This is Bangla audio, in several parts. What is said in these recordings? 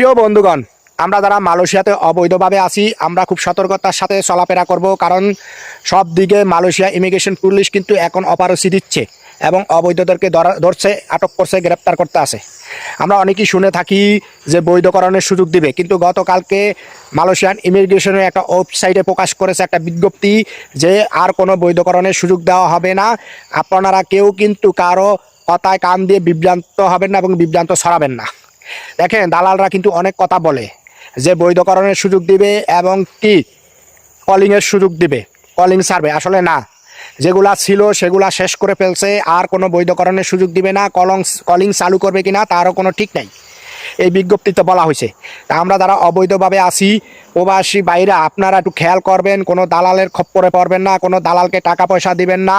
প্রিয় বন্ধুগণ, আমরা যারা মালয়েশিয়াতে অবৈধভাবে আছি আমরা খুব সতর্কতার সাথে চলাফেরা করব, কারণ সব দিকে মালয়েশিয়া ইমিগ্রেশন পুলিশ কিন্তু এখন অপারসি দিচ্ছে এবং অবৈধদেরকে ধরছে, আটক করছে, গ্রেপ্তার করতে আছে। আমরা অনেকেই শুনে থাকি যে বৈধকরণের সুযোগ দিবে, কিন্তু গতকালকে মালয়েশিয়ান ইমিগ্রেশনের একটা ওয়েবসাইটে প্রকাশ করেছে একটা বিজ্ঞপ্তি যে আর কোনো বৈধকরণের সুযোগ দেওয়া হবে না। আপনারা কেউ কিন্তু কারো কথায় কান দিয়ে বিভ্রান্ত হবেন না এবং বিভ্রান্ত ছড়াবেন না। দেখেন, দালালরা কিন্তু অনেক কথা বলে যে বৈধকরণের সুযোগ দিবে এবং কি কলিংয়ের সুযোগ দিবে, কলিং সার্ভে। আসলে না, যেগুলা ছিল সেগুলা শেষ করে ফেলছে, আর কোনো বৈধকরণের সুযোগ দিবে না। কলিং চালু করবে কিনা তারও কোনো ঠিক নাই, এই বিজ্ঞপ্তিতে বলা হয়েছে। তা আমরা যারা অবৈধভাবে আসি, প্রবাসী বাইরা, আপনারা একটু খেয়াল করবেন, কোনো দালালের খপ্পরে পড়বেন না, কোনো দালালকে টাকা পয়সা দিবেন না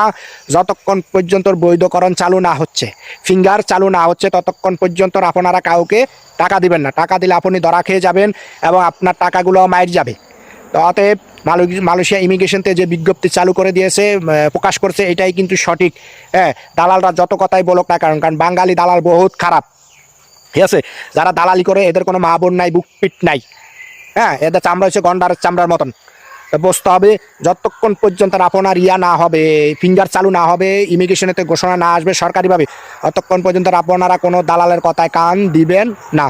যতক্ষণ পর্যন্ত বৈধকরণ চালু না হচ্ছে, ফিঙ্গার চালু না হচ্ছে, ততক্ষণ পর্যন্ত আপনারা কাউকে টাকা দিবেন না। টাকা দিলে আপনি ধরা খেয়ে যাবেন এবং আপনার টাকাগুলো মাইর যাবে। তো অতএব মালয়েশিয়া ইমিগ্রেশনতে যে বিজ্ঞপ্তি চালু করে দিয়েছে, প্রকাশ করছে, এটাই কিন্তু সঠিক। হ্যাঁ, দালালরা যত কথাই বলুক না কারণ কারণ বাঙালি দালাল বহুত খারাপ, ঠিক আছে। যারা দালালি করে এদের কোনো মা বোন নাই, বুক পিট নাই। হ্যাঁ, এদের চামড়া হচ্ছে গন্ডার চামড়ার মতন। বুঝতে হবে, যতক্ষণ পর্যন্ত আপনার না হবে, ফিঙ্গার চালু না হবে, ইমিগ্রেশনেতে ঘোষণা না আসবে সরকারিভাবে, ততক্ষণ পর্যন্ত আপনারা কোনো দালালের কথায় কান দিবেন না।